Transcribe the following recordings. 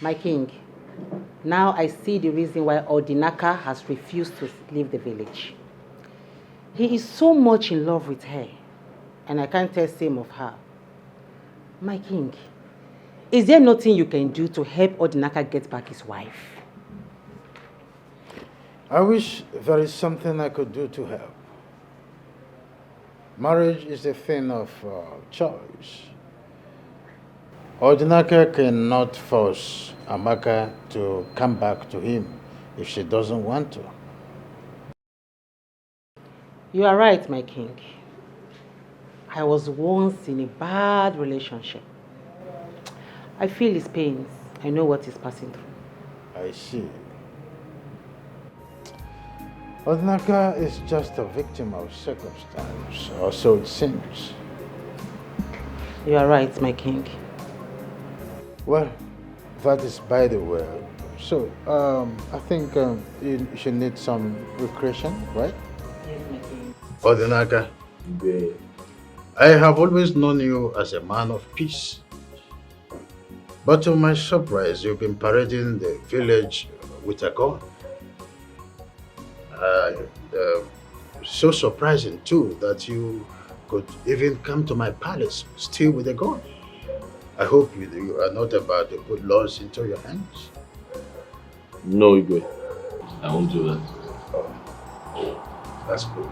My king, now I see the reason why Odinaka has refused to leave the village. He is so much in love with her, and I can't tell same of her. My king, is there nothing you can do to help Odinaka get back his wife? I wish there is something I could do to help. Marriage is a thing of choice. Odinaka cannot force Amaka to come back to him if she doesn't want to. You are right, my king. I was once in a bad relationship. I feel his pains. I know what he's passing through. I see. Odinaka is just a victim of circumstance, or so it seems. You are right, my king. Well, that is by the way. So, I think you should need some recreation, right? Yes, my king. Odinaka, I have always known you as a man of peace. But to my surprise, you've been parading the village with a gun. So surprising too that you could even come to my palace still with a gun. I hope you are not about to put laws into your hands. No, Igwe. I won't do that. That's good.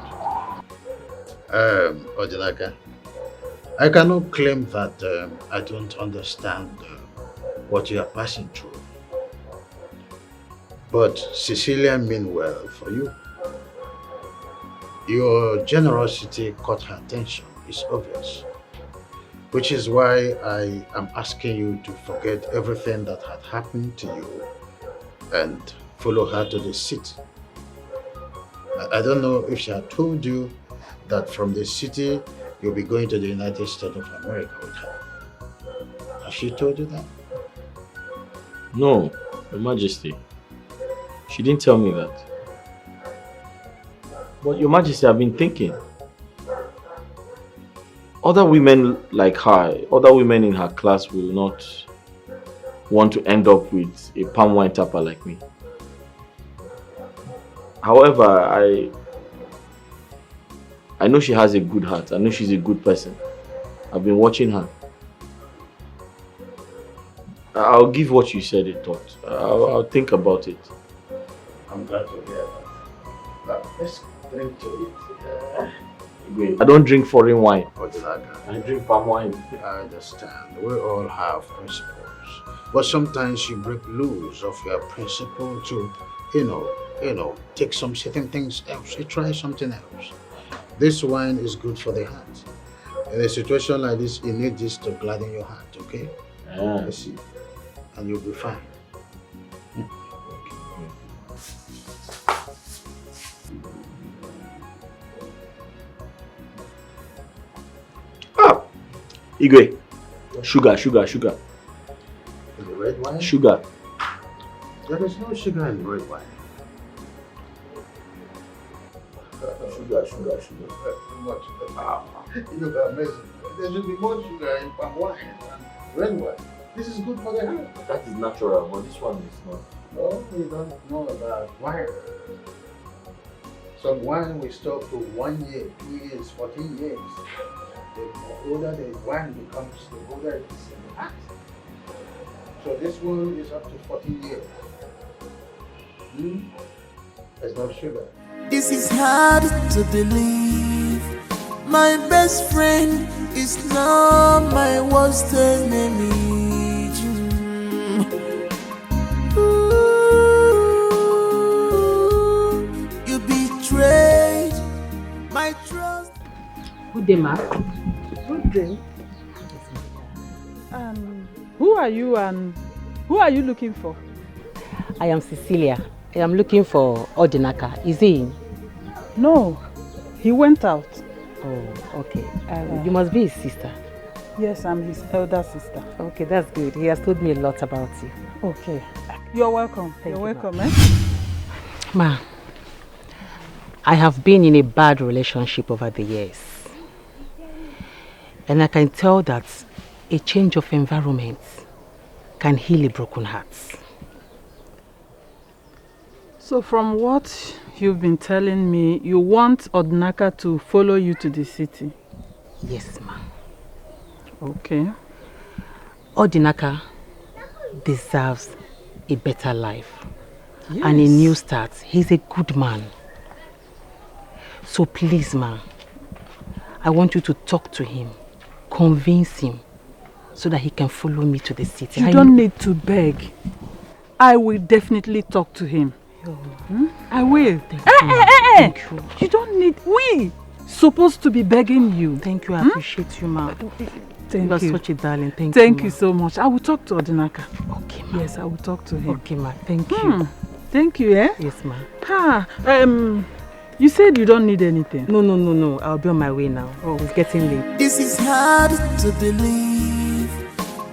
Odinaka, I cannot claim that I don't understand what you are passing through. But Cecilia meant well for you. Your generosity caught her attention, it's obvious. Which is why I am asking you to forget everything that had happened to you and follow her to the city. I don't know if she had told you that from the city you'll be going to the United States of America with her. Has she told you that? No, Your Majesty. She didn't tell me that. But Your Majesty, I've been thinking. Other women like her, other women in her class will not want to end up with a palm wine tapper like me. However, I know she has a good heart. I know she's a good person. I've been watching her. I'll give what you said a thought. I'll think about it. I'm glad to hear that. Now, let's drink to it. I don't drink foreign wine. Odinaka, I drink palm wine. I understand. We all have principles. But sometimes you break loose of your principle to, take some certain things else. You try something else. This wine is good for the heart. In a situation like this, you need this to gladden your heart, okay? I see. And you'll be fine. Igwe, sugar. In the red wine? Sugar. There is no sugar in red wine. Sugar. Much. You look amazing. There should be more sugar in palm wine than red wine. This is good for the heart. That is natural, but this one is not. No, you don't know about wine. Some wine we store for 1 year, 2 years, 14 years. The older the wine becomes, the older it is in the heart. So this one is up to 14 years. There's no sugar. This is hard to believe. My best friend is now my worst enemy. You betrayed my trust. Good day, ma. Good day. Who are you and who are you looking for? I am Cecilia. I am looking for Odinaka. Is he in? No, he went out. Oh, okay. You must be his sister. Yes, I'm his elder sister. Okay, that's good. He has told me a lot about you. Okay. You're welcome. Thank You're you, welcome, Ma, I have been in a bad relationship over the years. And I can tell that a change of environment can heal a broken heart. So from what you've been telling me, you want Odinaka to follow you to the city? Yes, ma. Okay. Odinaka deserves a better life. Yes. And a new start. He's a good man. So please, ma, I want you to talk to him, convince him, so that he can follow me to the city. You don't need to beg. I will definitely talk to him. I will. Thank you. You don't need... We supposed to be begging you. Thank you. I appreciate you, ma. Thank You're you. such a darling. Thank you ma. So much. I will talk to Odinaka. Okay, ma. Yes, I will talk to him. Okay, ma. Thank you. Thank you, eh? Yes, ma. You said you don't need anything. No. I'll be on my way now. Oh. It's getting late. This is hard to believe.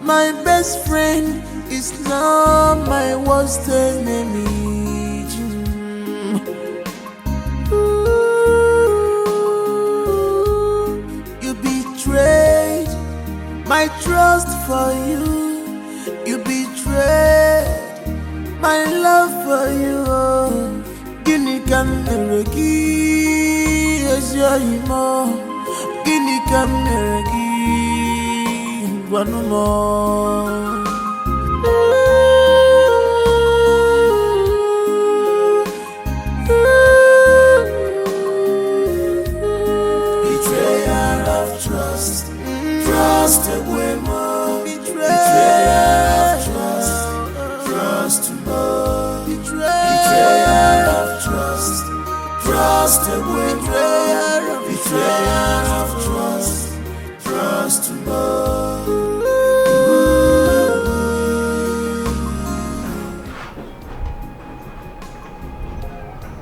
My best friend is now my worst enemy. You betrayed my trust for you. You betrayed my love for you. Gini kameregi esyoimo. Gini kameregi wanumo. Betrayal of trust. Trust away more. Betrayal of trust. Trust more. Betrayal of trust. Trust away more. Betrayal of trust. Trust more.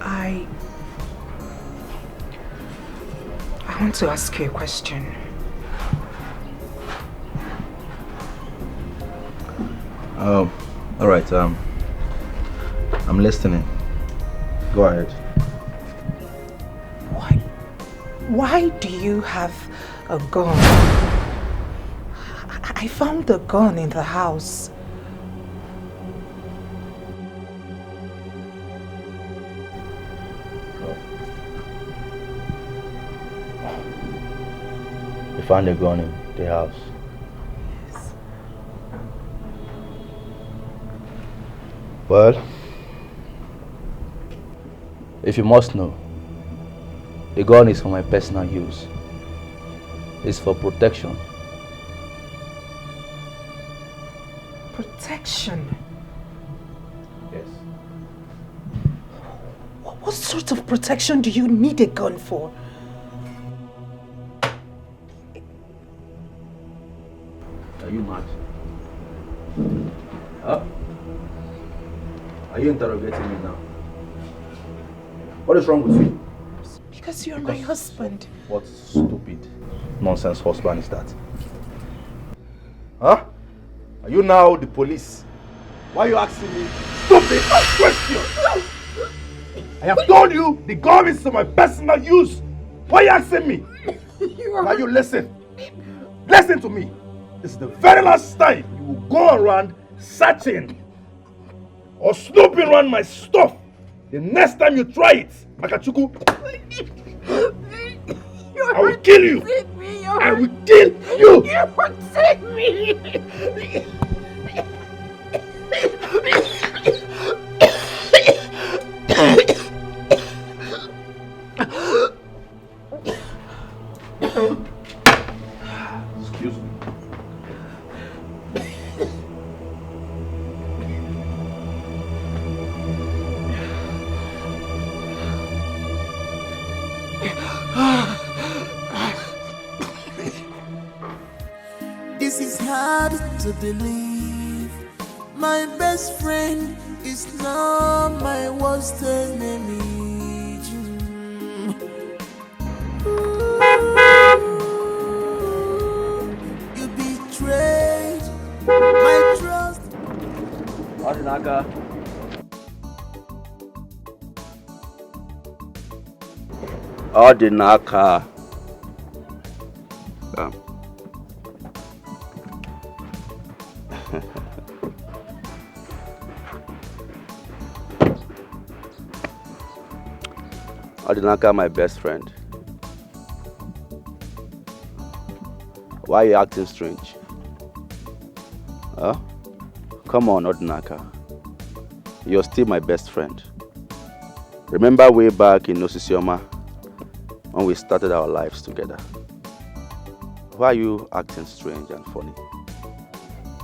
I want to ask you a question. All right. I'm listening. Go ahead. Why do you have a gun? I found the gun in the house. You found a gun in the house. Yes. Well, if you must know, the gun is for my personal use. It's for protection. Protection? Yes. What sort of protection do you need a gun for? Are you mad? Huh? Are you interrogating me now? What is wrong with you? Because you're my husband. What stupid nonsense husband is that? Huh? Are you now the police? Why are you asking me stupid questions? I have told you the gun is for my personal use. Why are you asking me? Now you listen. Listen to me. This is the very last time you will go around searching or snooping around my stuff. The next time you try it, Makachuku, I will kill you. I will kill you. You would save me. Excuse me. This is hard to believe. My best friend is now my worst enemy. You betrayed my trust. Odinaka. Odinaka. Odinaka, my best friend. Why are you acting strange? Huh? Come on, Odinaka. You're still my best friend. Remember way back in Osisioma when we started our lives together? Why are you acting strange and funny?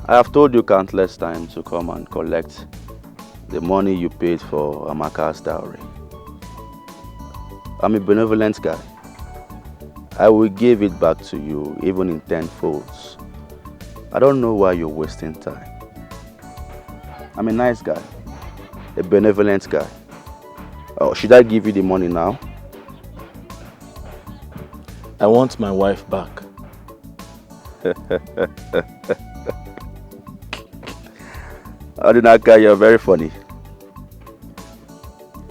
I have told you countless times to come and collect the money you paid for Amaka's dowry. I'm a benevolent guy. I will give it back to you even in 10 folds. I don't know why you're wasting time. I'm a nice guy, a benevolent guy. Oh, should I give you the money now? I want my wife back. Odinaka, you're very funny.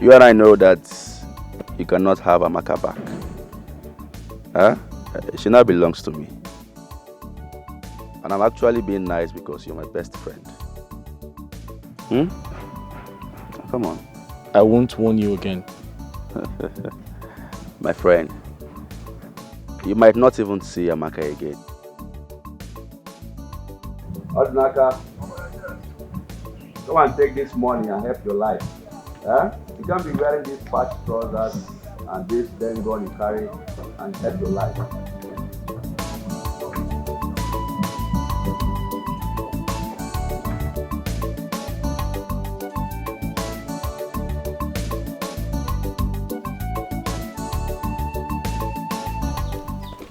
You and I know that you cannot have Amaka back. Huh? She now belongs to me. And I'm actually being nice because you're my best friend. Come on. I won't warn you again. My friend, you might not even see Amaka again. Odinaka, come and take this money and help your life. Huh? You can't be wearing these patch trousers and this then gun you carry and help your life.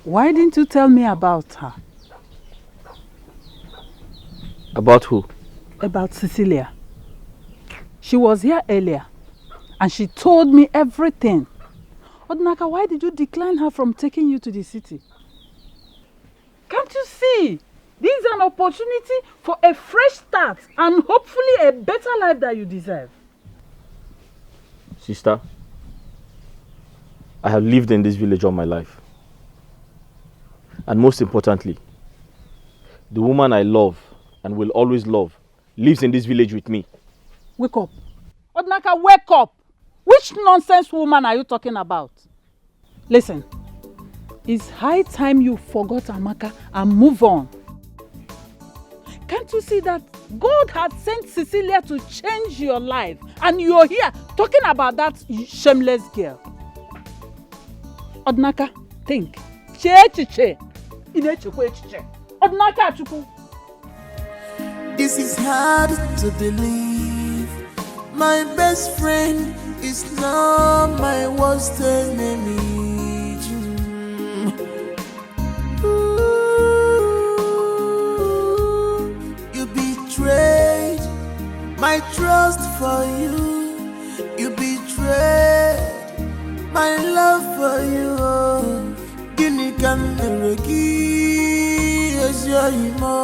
Why didn't you tell me about her? About who? About Cecilia. She was here earlier and she told me everything. Odinaka, why did you decline her from taking you to the city? Can't you see? This is an opportunity for a fresh start and hopefully a better life that you deserve. Sister, I have lived in this village all my life. And most importantly, the woman I love and will always love lives in this village with me. Wake up. Odinaka, wake up. Which nonsense woman are you talking about? Listen, it's high time you forgot Amaka and move on. Can't you see that God had sent Cecilia to change your life and you're here talking about that shameless girl? Odinaka, think. Odinaka, This is hard to believe. My best friend is not my worst enemy. You betrayed my trust for you. You betrayed my love for you. Gini kameregi ezoimo.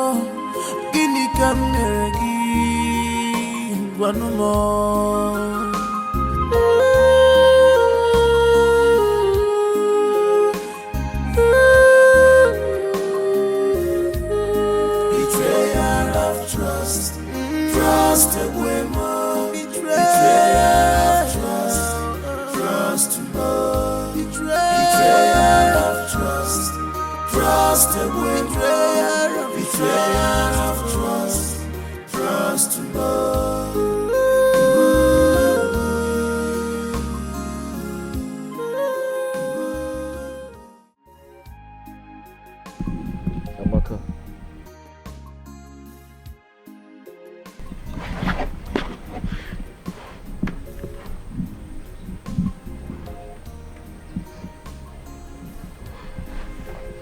Gini kameregi wanumo. Betrayal of trust, trust away more. Betrayal of trust, trust more. Betrayal of trust, trust away more. Betrayal of trust, trust more. Amaka.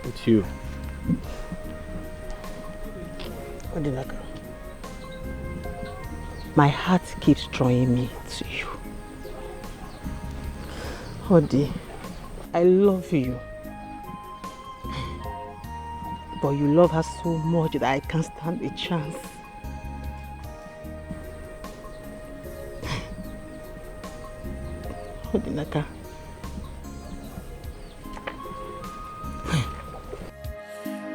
It's you. Odinaka, my heart keeps drawing me to you. Odi, I love you. But you love her so much that I can't stand a chance. Odinaka.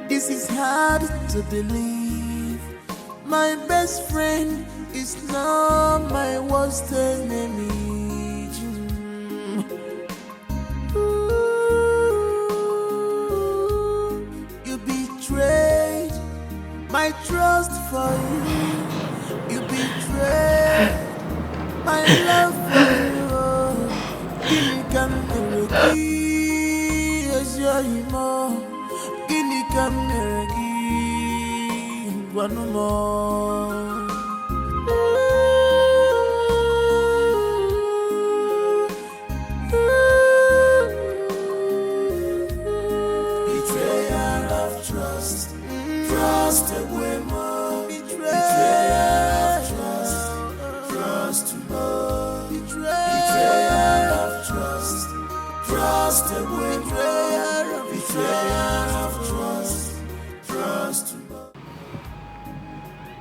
This is hard to believe. My best friend is not my worst enemy. my trust for you. You betrayed my love for you. Guinea can meregi, as your imo. Guinea can meregi, one more. Betrayal of trust, trust away more. Betrayal of trust, trust more. Betrayal of trust, trust away more. Betrayal of trust, trust more.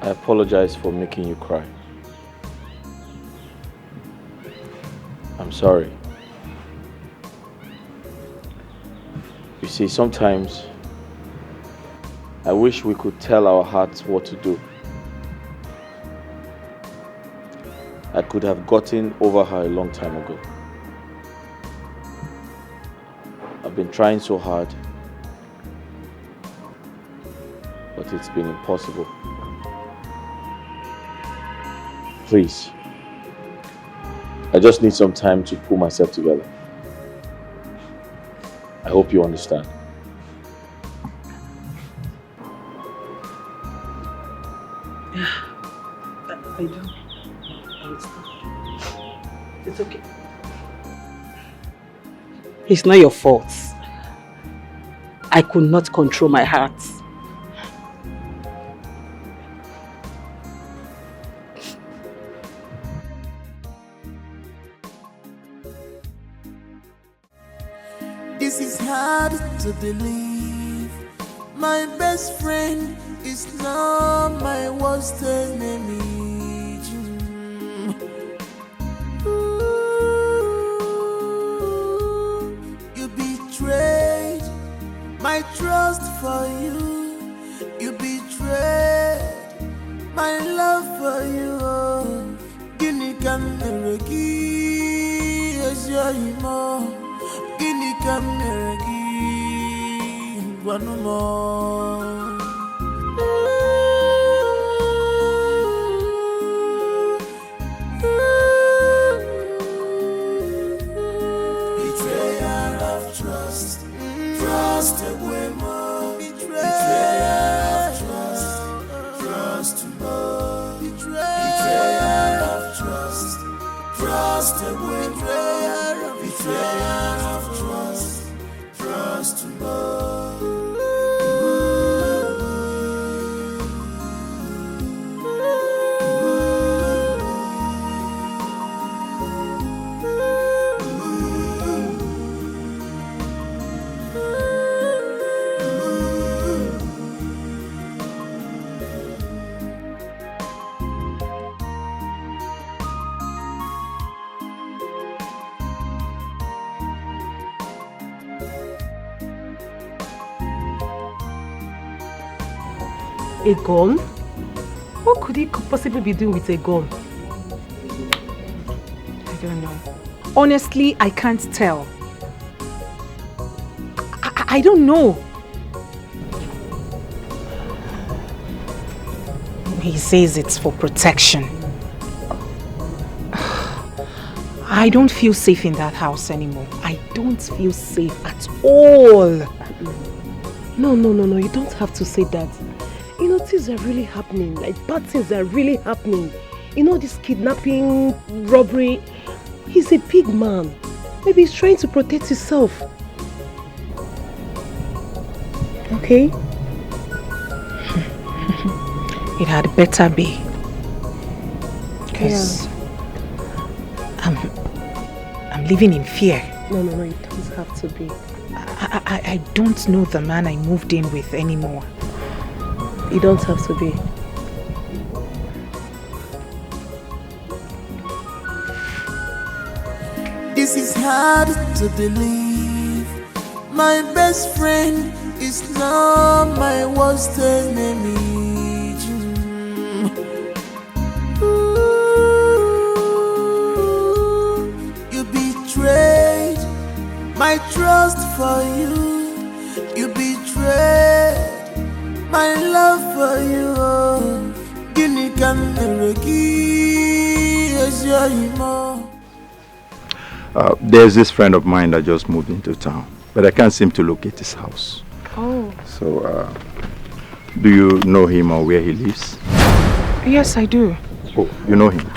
I apologize for making you cry. I'm sorry. You see, sometimes I wish we could tell our hearts what to do. I could have gotten over her a long time ago. I've been trying so hard, but it's been impossible. Please, I just need some time to pull myself together. I hope you understand. I do. It's okay. It's not your fault. I could not control my heart. This is hard to believe. My best friend is now my worst enemy. You betrayed my trust for you. You betrayed my love for you. Guinea can meregi, as your imo. Guinea can meregi, one more. Betrayal of trust, trust away more. Betrayal of trust, trust more. Betrayal of trust, trust away more. Betrayal of trust, trust more. A gun? What could he possibly be doing with a gun? I don't know. Honestly, I can't tell. I don't know. He says it's for protection. I don't feel safe in that house anymore. I don't feel safe at all. No, you don't have to say that. You know, things are really happening. Like, bad things are really happening. You know, this kidnapping, robbery. He's a big man. Maybe he's trying to protect himself. Okay? It had better be. Because I'm living in fear. No, you don't have to be. I don't know the man I moved in with anymore. You don't have to be. This is hard to believe. My best friend is now my worst enemy. You betrayed my trust for you. You betrayed my love for you. There's this friend of mine that just moved into town, but I can't seem to locate his house. Oh. So, do you know him or where he lives? Yes, I do. Oh, you know him?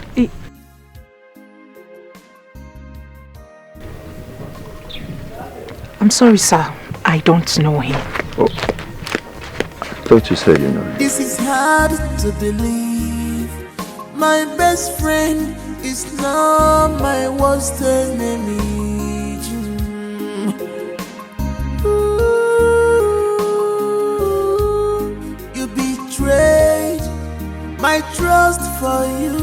I'm sorry, sir. I don't know him. Oh, I thought you said you know him. This is hard to believe. My best friend is not my worst enemy. You betrayed my trust for you.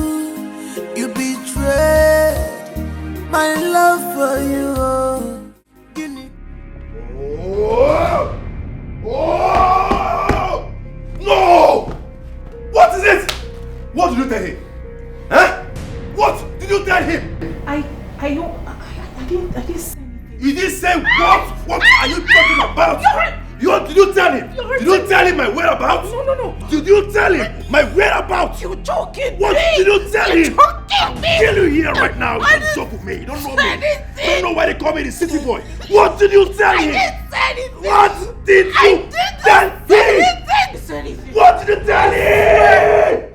You betrayed my love for you. Oh! No! What is it? What did you tell him? Huh? What did you tell him? I didn't say anything. You didn't say what? What are you talking about? Did you tell him? Did you tell him my whereabouts? No. Did you tell him my whereabouts? You're joking. What did you tell him? Joking me. Kill you here right now. You don't joke with me. You don't know me. You don't know why they call me the city boy. What did you tell him? I didn't say anything. What did you tell him? What did you tell him?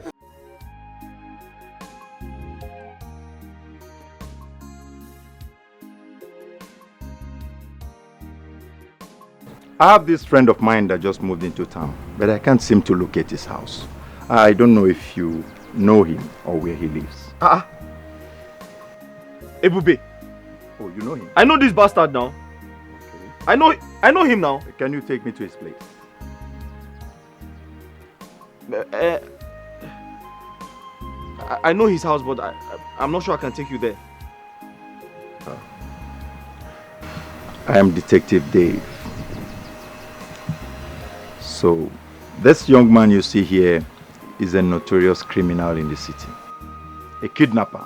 I have this friend of mine that just moved into town, but I can't seem to locate his house. I don't know if you know him or where he lives. Ebube. Oh, you know him? I know this bastard now. Okay. I know him now. Can you take me to his place? I know his house, but I'm not sure I can take you there. I am Detective Dave. So, this young man you see here is a notorious criminal in the city. A kidnapper.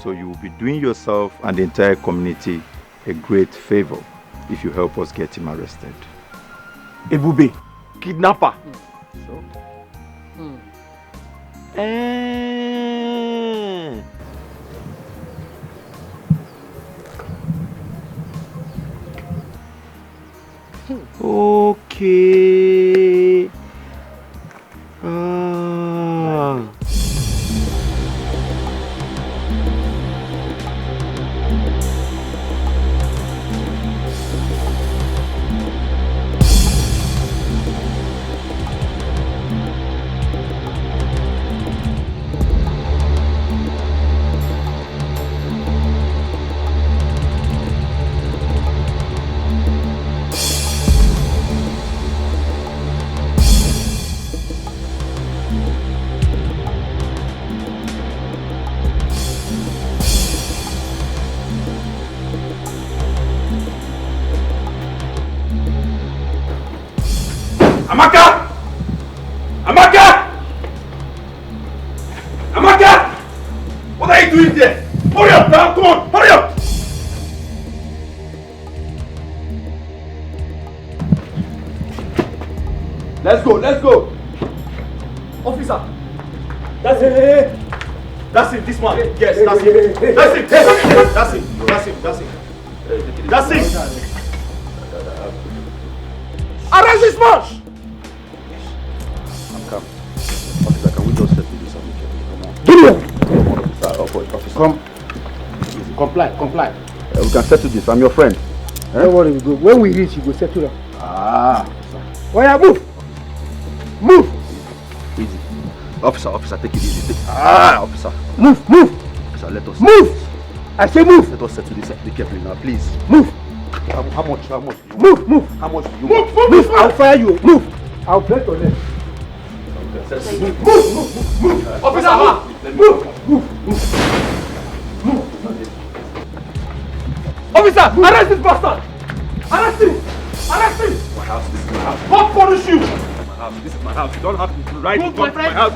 So you will be doing yourself and the entire community a great favor if you help us get him arrested. Ebube, kidnapper. So? Okay. Let's go! Officer! That's it! That's it, this man! Yes, that's it! That's it! That's it! Arrest this man! I'm coming. Officer, can we just settle this on the officer. Come. Comply. We can settle this. I'm your friend. Don't worry, we go. When we reach, you go settle up. Oh yeah, move! Easy. Officer, take it easy. Officer. Move! Officer, let us move! I say move! Let us settle this. Be careful now, please. Move! How much? Move! How much do you want? Move! I'll fire you. Move! I'll break your leg. Move! Officer, move! Officer, arrest this bastard! Arrest him! My house, this is my house. God punish you! This is my house. You don't have to ride Move, to my friend. my house.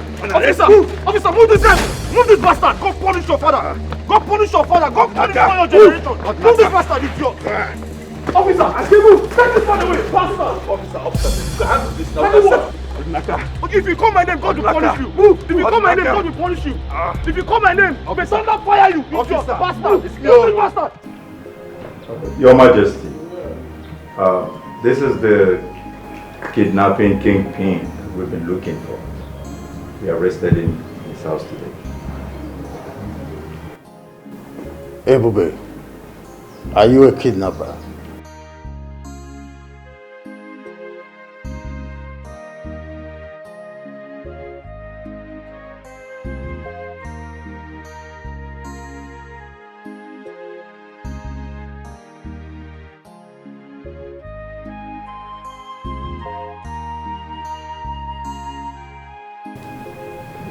Officer, move this guy! Move this bastard! God punish your father! God punish your generation! Move this bastard, idiot! Officer, I say move! Take this man away, bastard! Officer, you can handle this now. Okay, if you call my name, God will punish you. Move. If you call my name, God will punish you. If you call my name, may thunder fire you. Officer, bastard. You bastard. Your Majesty, this is the kidnapping kingpin we've been looking for. We arrested him in his house today. Ebube, are you a kidnapper?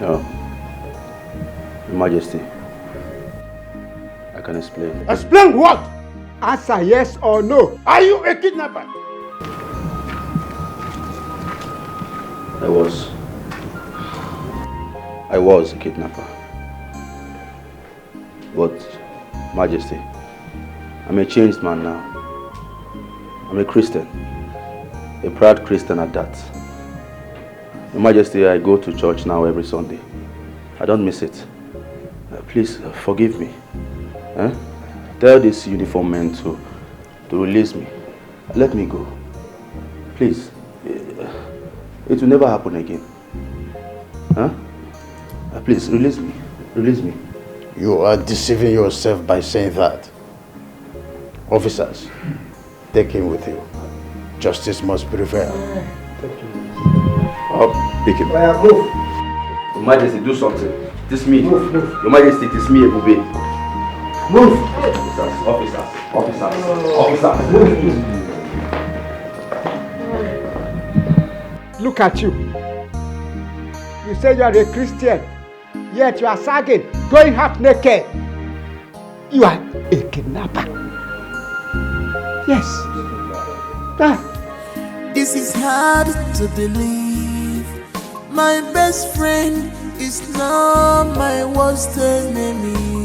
No. Your Majesty, I can explain. Explain what? Answer yes or no. Are you a kidnapper? I was a kidnapper. But, Majesty, I'm a changed man now. I'm a Christian. A proud Christian at that. Your Majesty, I go to church now every Sunday. I don't miss it. Please forgive me. Tell this uniform man to release me. Let me go. Please. It will never happen again. Please, release me. Release me. You are deceiving yourself by saying that. Officers, take him with you. Justice must prevail. Pick him. Move. Your Majesty, do something. It is me. Move. Your Majesty, it is me, Ebube. Move. Officers. Look at you. You say you are a Christian, yet you are sagging, going half naked. You are a kidnapper. Yes. This is hard to believe. My best friend is now my worst enemy.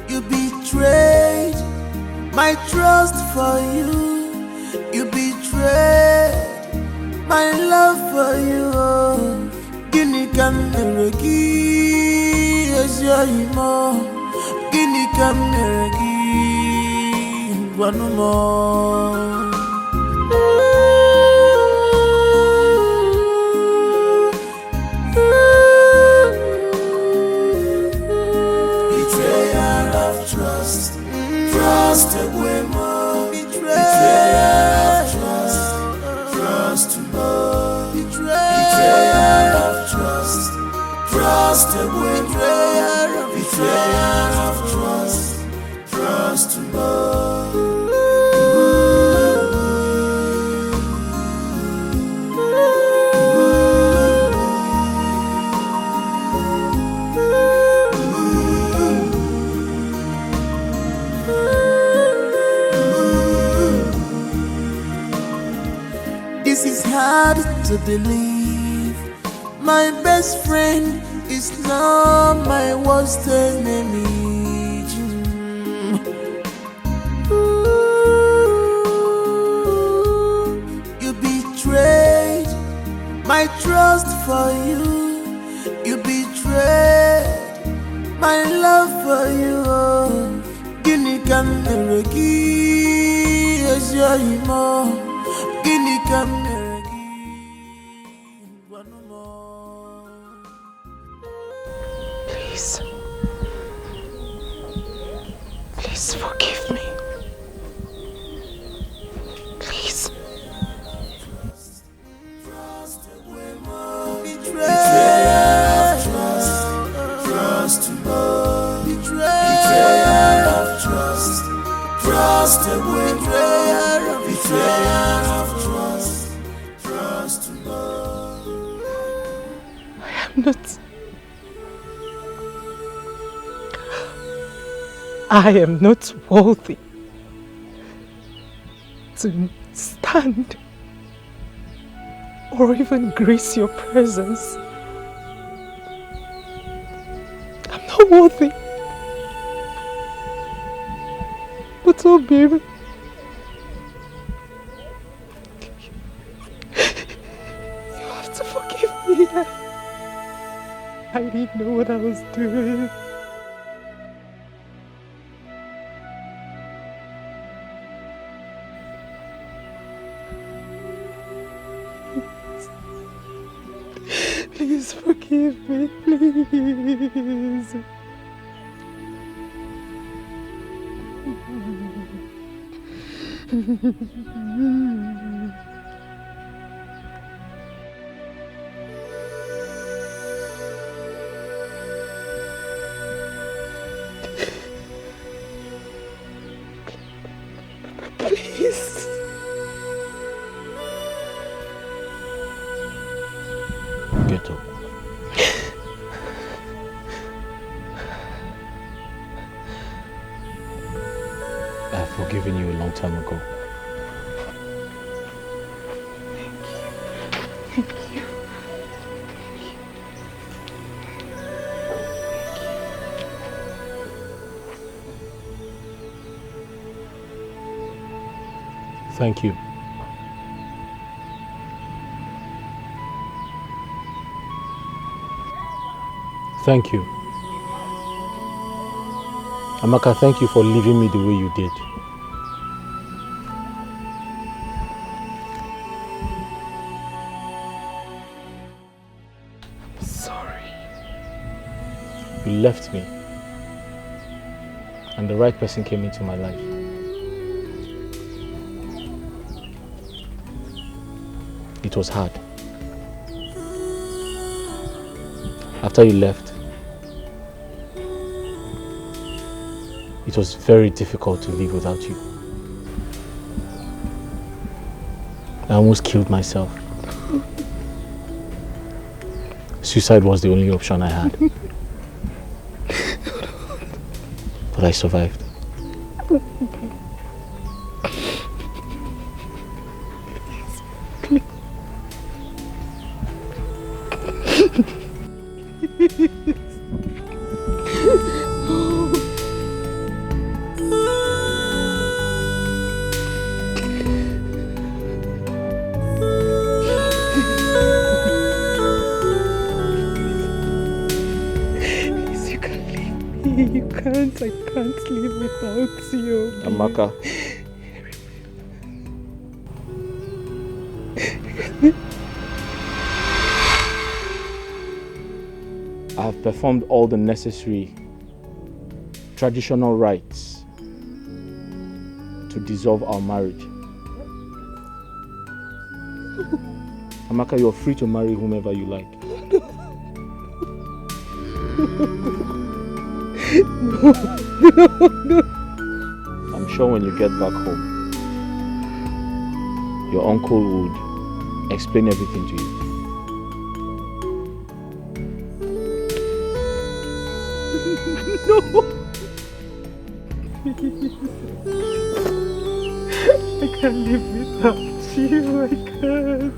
You betrayed my trust for you. You betrayed my love for you. Guinea can never give as your emo. Guinea can never give one more. Betrayal of trust, trust away more. Betrayal of trust, trust more. Betrayal of trust, trust away more. Betrayal of trust, trust more. This is hard to believe. My best friend is now my worst enemy. You betrayed my trust for you. You betrayed my love for you. Guinea can never give as your emo. Guinea can never give one more. Please forgive me. Please. Betrayal of trust, trust more. Betrayal of trust, trust away. Betrayal of trust, trust more. I am not worthy to stand or even grace your presence. I'm not worthy. But oh baby, I didn't know what I was doing. Please forgive me, please. Please. Get up. I've forgiven you a long time ago. Thank you. Thank you. Thank you. Amaka, thank you for leaving me the way you did. I'm sorry. You left me, and the right person came into my life. It was hard. After you left, it was very difficult to live without you. I almost killed myself. Suicide was the only option I had. But I survived. I can't live without you. Amaka. I have performed all the necessary traditional rites to dissolve our marriage. Amaka, you're free to marry whomever you like. No. I'm sure when you get back home, your uncle would explain everything to you. No. I can't live without you. I can't.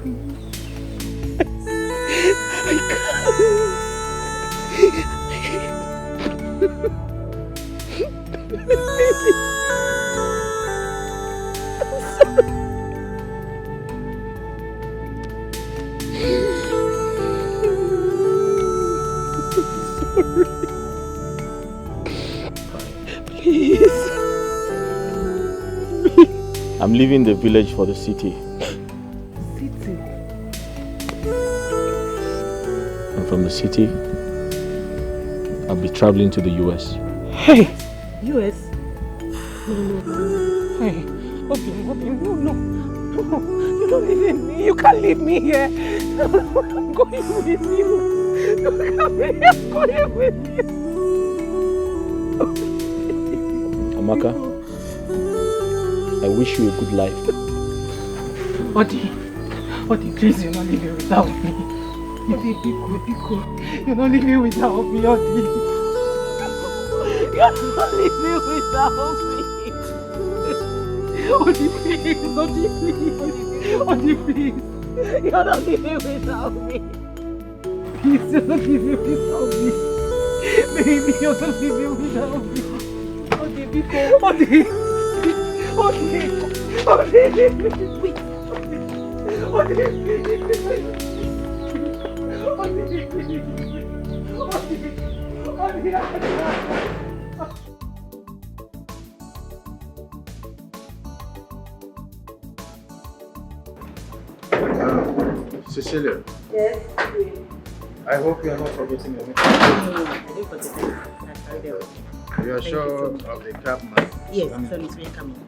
I'm leaving the village for the city. City? And from the city, I'll be traveling to the US. Hey! US? No. Hey, Obi, no. You don't leave me. You can't leave me here. No, I'm going with you. You can't be here. I'm going with you. Amaka, I wish you a good life. Odi, please, you're not leaving without me. Odi, Biko, you're not leaving without me, Odi. You're not leaving without me. Odi, please. Odi, please. You're not leaving without me. Please, you're not leaving without me. Baby, you're not leaving without me. Odi, Biko. Odi. Wait. Cecilia. Yes. I hope you are not forgetting anything. No, I didn't forget it. You are sure of the cab man? Yes, so it's very coming.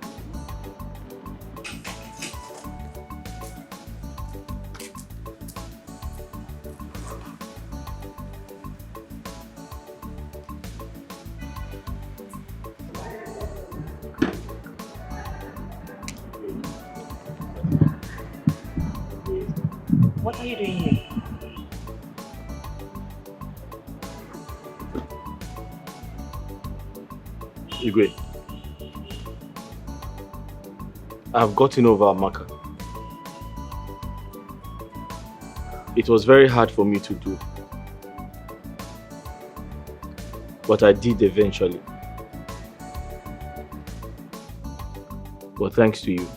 What are you doing here? Igwe, I've gotten over Amaka. It was very hard for me to do, but I did eventually. But thanks to you.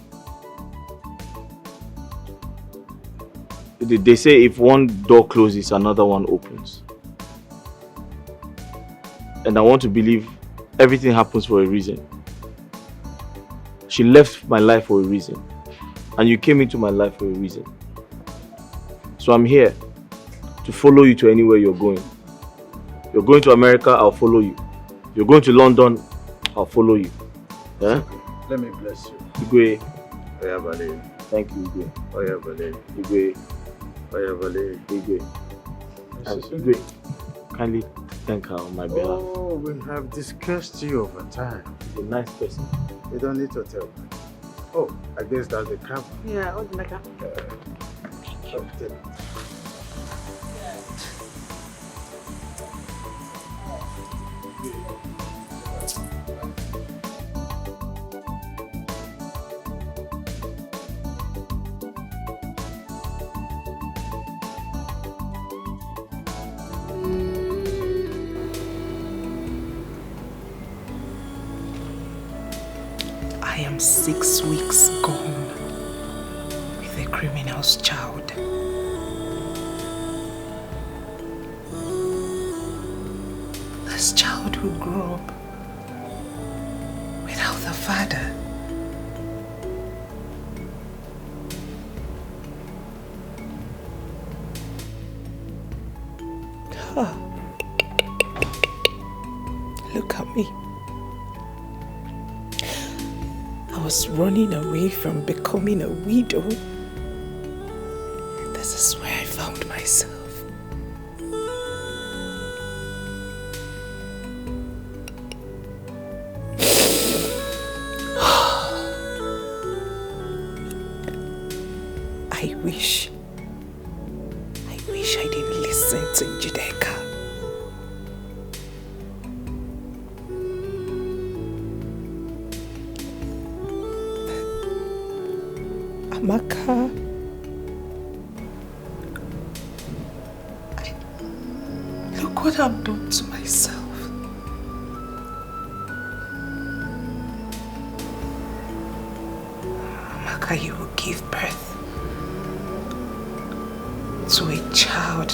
They say if one door closes, another one opens. And I want to believe everything happens for a reason. She left my life for a reason. And you came into my life for a reason. So I'm here to follow you to anywhere you're going. You're going to America, I'll follow you. You're going to London, I'll follow you. Yeah? Let me bless you. Igwe. Oya Vale. Thank you, Igwe. Oya Vale. Igwe. Oya Vale. Igwe. And Igwe, kindly thank her on my behalf. Oh, we have discussed you over time. She's a nice person. You don't need to tell me. Oh, I guess that's the camera. Yeah, what like that? I am 6 weeks gone with a criminal's child. This child will grow up without a father. Look at me. I was running away from becoming a widow. This is where I found myself. I wish I didn't listen to Jideka. Amaka, look what I've done to myself. Amaka, you will give birth to a child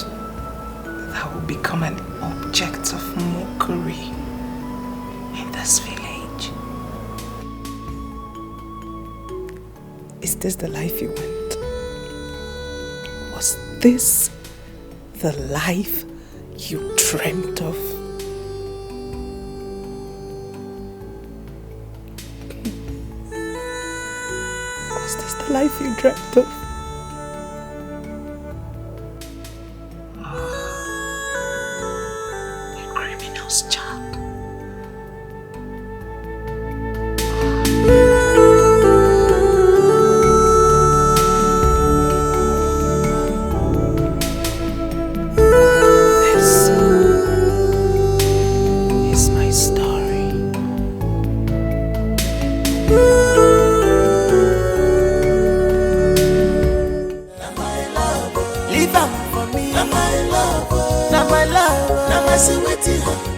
that will become an object of mockery in this village. Is this the life you want? Was this the life you dreamt of? Was this the life you dreamt of? A criminal's child.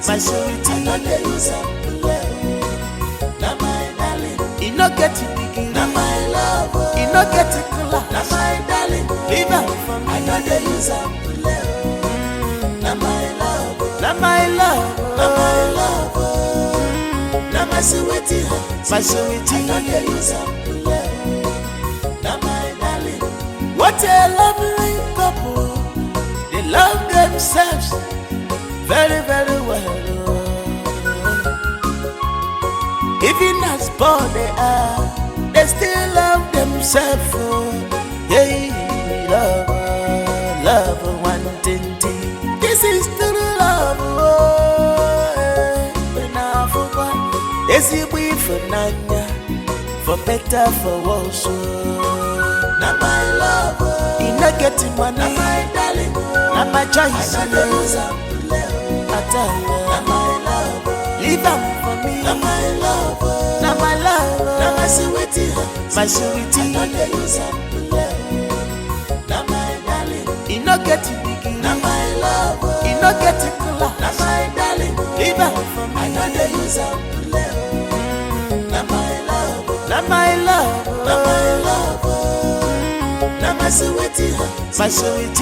My sweetie, I know they use up na my darling. You no get it big, na my love. You no get it cool, na my darling. Leave her for me, I know they use up na my love. Na my love, na my sweetie, my sweetie. I know they use up play. Na my darling. What a lovely couple. They love themselves very, very well. Even as poor they are, they still love themselves. Yeah, love, one thing. This is true love. When I forgot, this is we for Nanya, for better, for worse. Now my love, in not getting money, now my darling, now my choice. I tell you, now my love, leave them for me. Now my love, now my love, now my sweetie, my sweetie. I know they use up now my darling, in not getting big, now my love, in not getting cooler, now my darling, leave them for me. I know they use up now my love, now my love, now my love. My sweetie,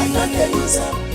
I know they use up.